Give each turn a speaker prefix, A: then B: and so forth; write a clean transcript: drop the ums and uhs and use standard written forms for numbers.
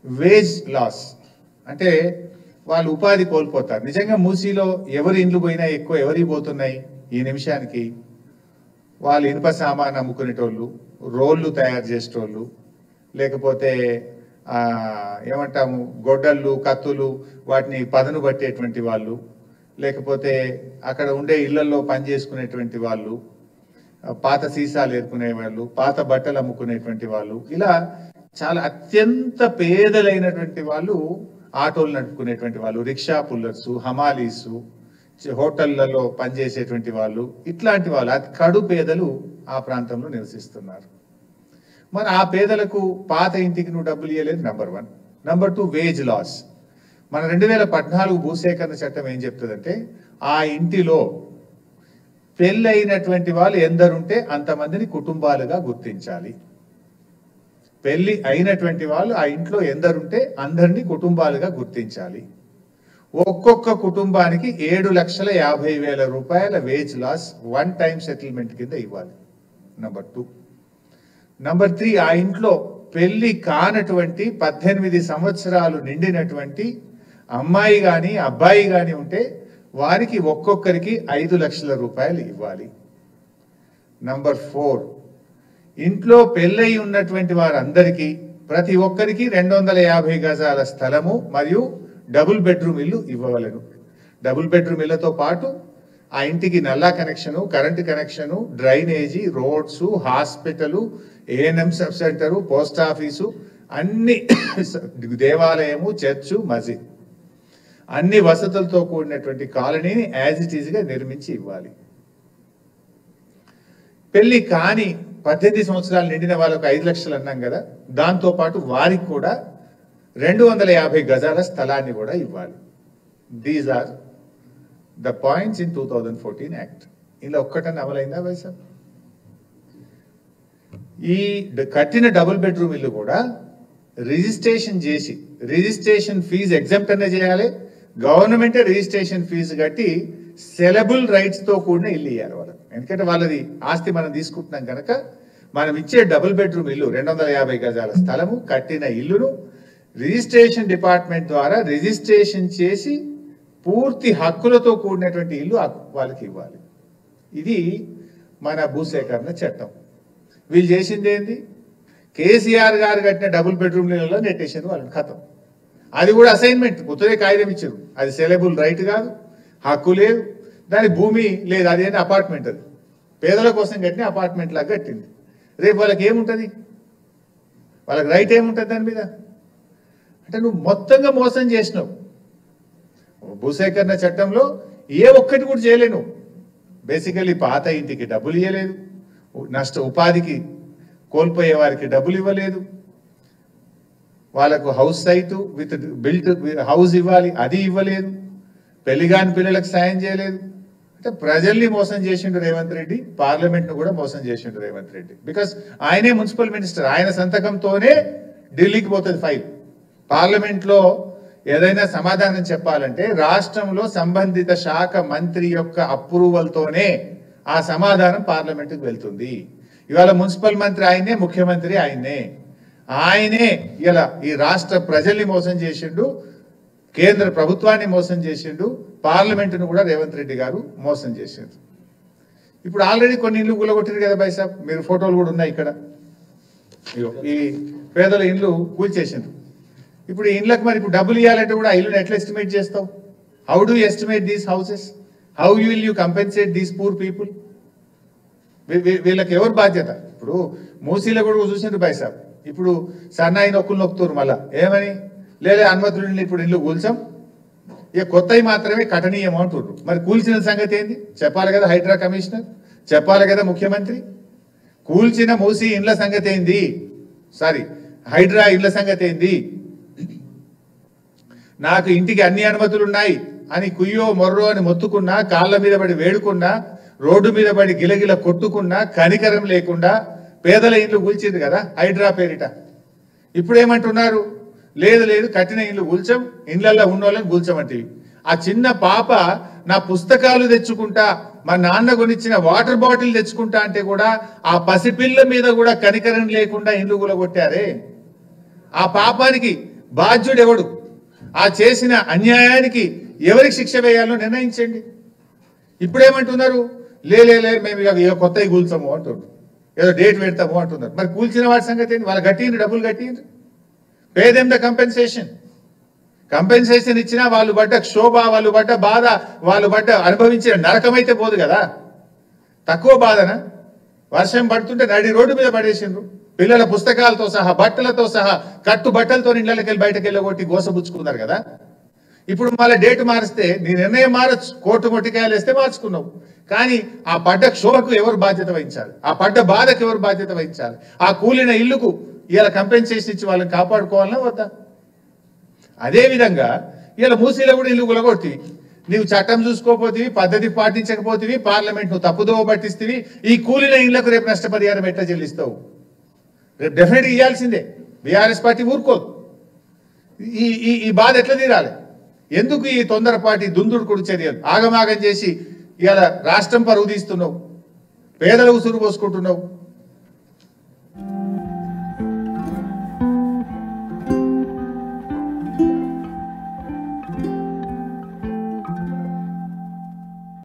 A: Veg loss అంటే వాళ్ళు ఉపాధి కోల్పోతారు. నిజంగా మూసీలో ఎవరి ఇండ్లు పోయినా ఎక్కువ ఎవరికి పోతున్నాయి ఈ నిమిషానికి? వాళ్ళు ఇనుప సామాన్ అమ్ముకునేటోళ్ళు, రోళ్ళు తయారు చేసేటోళ్ళు, లేకపోతే ఏమంటాము గొడ్డళ్ళు, కత్తులు, వాటిని పదను పట్టేటువంటి వాళ్ళు, లేకపోతే అక్కడ ఉండే ఇళ్లలో పని చేసుకునేటువంటి వాళ్ళు, పాత సీసాలు ఏరుకునే వాళ్ళు, పాత బట్టలు అమ్ముకునేటువంటి వాళ్ళు, ఇలా చాలా అత్యంత పేదలైనటువంటి వాళ్ళు ఆటోలు నడుపుకునేటువంటి వాళ్ళు, రిక్షా పుల్లర్సు, హమాలీసు, హోటళ్లలో పనిచేసేటువంటి వాళ్ళు, ఇట్లాంటి వాళ్ళు అతి కడు పేదలు ఆ ప్రాంతంలో నివసిస్తున్నారు. మరి ఆ పేదలకు పాత ఇంటికి నువ్వు డబ్బులు ఇవ్వలేదు, నంబర్ 1. Number 2, veg loss. మన 2014 భూసేకరణ చట్టం ఏం చెప్తుందంటే ఆ ఇంటిలో పెళ్ళైనటువంటి వాళ్ళు ఎందరుంటే అంతమందిని కుటుంబాలుగా గుర్తించాలి. పెళ్లి అయినటువంటి వాళ్ళు ఆ ఇంట్లో ఎందరుంటే అందరినీ కుటుంబాలుగా గుర్తించాలి. ఒక్కొక్క కుటుంబానికి 7,50,000 రూపాయల వేజ్ లాస్ 1 టైం సెటిల్మెంట్ కింద ఇవ్వాలి. నంబర్ 2. నంబర్ 3, ఆ ఇంట్లో పెళ్లి కానటువంటి 18 సంవత్సరాలు నిండినటువంటి అమ్మాయి గాని అబ్బాయి గాని ఉంటే వారికి ఒక్కొక్కరికి 5 లక్షల రూపాయలు ఇవ్వాలి. నంబర్ 4, ఇంట్లో పెళ్ళై ఉన్నటువంటి వారందరికీ ప్రతి ఒక్కరికి 250 గజాల స్థలము మరియు డబుల్ బెడ్రూమ్ ఇల్లు ఇవ్వవలను. డబుల్ బెడ్రూమ్ ఇళ్లతో పాటు ఆ ఇంటికి నల్లా connection, current connection, drainage, roads, hospital, ANM sub centre, post office, అన్ని దేవాలయము, చర్చు, మసీద్, అన్ని వసతులతో కూడినటువంటి కాలనీని యాజ్ ఇట్ ఈజ్ గా నిర్మించి ఇవ్వాలి. పెళ్లి కాని 18 సంవత్సరాలు నిండిన వాళ్ళకు 5 లక్షలు అన్నాం కదా, దాంతో పాటు వారికి కూడా 250 గజాల స్థలాన్ని కూడా ఇవ్వాలి. These are the points in 2014 act. ఇలా ఒక్కటన్నా అమలైందా వైసా? ఈ కట్టిన డబుల్ బెడ్రూమ్ ఇల్లు కూడా రిజిస్ట్రేషన్ చేసి, రిజిస్ట్రేషన్ ఫీజు ఎగ్జామ్ట్ అనే చేయాలి, గవర్నమెంటే రిజిస్ట్రేషన్ ఫీజు కట్టి సెలబుల్ రైట్స్ తో కూడిన ఇల్లు ఇవ్వాలి వాళ్ళకి. ఎందుకంటే వాళ్ళది ఆస్తి మనం తీసుకుంటున్నాం కనుక మనం ఇచ్చే డబుల్ బెడ్రూమ్ ఇల్లు 250 గజాల స్థలము కట్టిన ఇల్లును రిజిస్ట్రేషన్ డిపార్ట్మెంట్ ద్వారా రిజిస్ట్రేషన్ చేసి పూర్తి హక్కులతో కూడినటువంటి ఇల్లు వాళ్ళకి ఇవ్వాలి. ఇది మన భూసేకరణ చట్టం. వీళ్ళు చేసింది ఏంది? కేసీఆర్ గారు కట్టిన డబుల్ బెడ్రూమ్ ఇళ్లలో నెట్టేసారు వాళ్ళని, ఖతం. అది కూడా అసైన్మెంట్, కొత్తగా కాగితం ఇచ్చారు. అది సెలబుల్ రైట్ కాదు, హక్కు లేదు, దాని భూమి లేదు, అదేంటి అపార్ట్మెంట్. అది పేదల కోసం కట్టిన అపార్ట్మెంట్ లాగా కట్టింది. రేపు వాళ్ళకి ఏముంటుంది? వాళ్ళకి రైట్ ఏముంటుంది దాని మీద? అంటే నువ్వు మొత్తంగా మోసం చేసినావు. భూసేకరణ చట్టంలో ఏ ఒక్కటి కూడా చేయలేను. బేసికలీ పాత ఇంటికి డబ్బులు ఇవ్వలేదు, ఉపాధికి కోల్పోయే వారికి డబ్బులు ఇవ్వలేదు, వాళ్ళకు house site with built house ఇవ్వాలి, అది ఇవ్వలేదు, పెళ్లిగాని పిల్లలకు సాయం చేయలేదు. అంటే ప్రజల్ని మోసం చేసిండు రేవంత్ రెడ్డి, పార్లమెంట్ ను కూడా మోసం చేసిండు రేవంత్ రెడ్డి. బికాస్ ఆయనే మున్సిపల్ మినిస్టర్, ఆయన సంతకంతోనే ఢిల్లీకి పోతుంది ఫైల్. పార్లమెంట్ లో ఏదైనా సమాధానం చెప్పాలంటే రాష్ట్రంలో సంబంధిత శాఖ మంత్రి యొక్క అప్రూవల్ తోనే ఆ సమాధానం పార్లమెంటుకు వెళ్తుంది. ఇవాళ మున్సిపల్ మంత్రి ఆయనే, ముఖ్యమంత్రి ఆయనే ఇలా ఈ రాష్ట్ర ప్రజల్ని మోసం చేసిండు, కేంద్ర ప్రభుత్వాన్ని మోసం చేసిండు, పార్లమెంటును కూడా రేవంత్ రెడ్డి గారు మోసం చేసిండు. ఇప్పుడు ఆల్రెడీ కొన్ని ఇల్లు కూలగొట్టారు కదా బై సాబ్, మీరు ఫోటోలు కూడా ఉన్నాయి ఇక్కడ. ఈ పేదల ఇల్లు కూల్చేసిండ్రు. ఇప్పుడు ఈ ఇళ్ళకి మరి ఇప్పుడు డబ్బులు ఇవ్వాలంటే కూడా ఆ ఇల్లుని ఎట్లా ఎస్టిమేట్ చేస్తావు? How do estimate these houses? How will you compensate these poor people? వీళ్ళకి ఎవరు బాధ్యత? ఇప్పుడు మూసీలో కూడా చూసిండ్రు బై సాబ్. ఇప్పుడు సన్నాయి నొక్కులు నొక్కుతారు మళ్ళా ఏమని, లేదా అనుమతులు ఇప్పుడు ఇల్లు కూల్చాం, ఇక కొత్తవి మాత్రమే కఠనీయం అంటున్నారు. మరి కూల్చిన సంగతి ఏంది చెప్పాలి కదా హైడ్రా కమిషనర్, చెప్పాలి కదా ముఖ్యమంత్రి. కూల్చిన మూసీ ఇండ్ల సంగతి ఏంది, హైడ్రా ఇండ్ల సంగతి ఏంది? నాకు ఇంటికి అన్ని అనుమతులు ఉన్నాయి అని కుయ్యో మొర్రో అని మొత్తుకున్నా, కాళ్ళ మీద పడి వేడుకున్నా, రోడ్డు మీద పడి గిలగిల కొట్టుకున్నా కనికరం లేకుండా పేదల ఇండ్లు కూల్చింది కదా హైడ్రా పేరిట. ఇప్పుడు ఏమంటున్నారు? లేదు కట్టిన ఇండ్లు కూల్చాం, ఇండ్లల్లో ఉన్నోళ్ళని కూల్చమంటివి. ఆ చిన్న పాప నా పుస్తకాలు తెచ్చుకుంటా, మా నాన్న కొనిచ్చిన వాటర్ బాటిల్ తెచ్చుకుంటా అంటే కూడా ఆ పసిపిల్ల మీద కూడా కనికరం లేకుండా ఇల్లు కూలగొట్టారే. ఆ పాపానికి బాధ్యుడు ఎవడు? ఆ చేసిన అన్యాయానికి ఎవరికి శిక్ష వేయాలో నిర్ణయించండి. ఇప్పుడేమంటున్నారు? లే మేము ఇక కొత్తవి కూల్చాము అంటున్నారు, ఏదో డేట్ పెడతాము అంటున్నారు. మరి కూల్చిన వాటి సంగతి ఏంటి? వాళ్ళు కట్టిండ్రు, డబ్బులు కట్టిండ్రు. Pay them the compensation. Compensation ఇచ్చినా వాళ్ళు పడ్డ క్షోభ, వాళ్ళు పడ్డ బాధ, వాళ్ళు పడ్డ అనుభవించిన నరకమైతే పోదు కదా. తక్కువ బాధనా? వర్షం పడుతుంటే నడి రోడ్డు మీద పడేసిండ్రు, పిల్లల పుస్తకాలతో సహా బట్టలతో సహా కట్టు బట్టలతో ఇళ్ళకి వెళ్ళి బయటకు వెళ్ళగొట్టి గోసబుచ్చుకున్నారు కదా. ఇప్పుడు మళ్ళీ డేట్ మారిస్తే నీ నిర్ణయం మారచ్చు, కోర్టు మొట్టికాయలు వేస్తే మార్చుకున్నావు. కానీ ఆ పడ్డ క్షోభకు ఎవరు బాధ్యత వహించాలి? ఆ పడ్డ బాధకు ఎవరు బాధ్యత వహించాలి? ఆ కూలిన ఇల్లుకు ఇలా కంపెన్సేషన్ ఇచ్చి వాళ్ళని కాపాడుకోవాలన్నా వద్దా? అదేవిధంగా ఇలా మూసీలో కూడా ఇల్లు గులగొట్టి నీవు చట్టం చూసుకోపోతివి, పద్ధతి పాటించకపోతివి, పార్లమెంట్ నువ్వు తప్పుదోవ పట్టిస్తేవి, ఈ కూలిన ఇళ్లకు రేపు నష్టపరిహారం ఎట్లా చెల్లిస్తావు? రేపు డెఫినెట్గా ఇవ్వాల్సిందే. బీఆర్ఎస్ పార్టీ ఊరుకోదు. ఈ బాధ ఎట్లా తీరాలి? ఎందుకు ఈ తొందరపాటి దుందుడుకుడు చర్యలు? ఆగమాగం చేసి ఇలా రాష్ట్రం పరువు తీస్తున్నావు, పేదలకు ఉసురు పోసుకుంటున్నావు.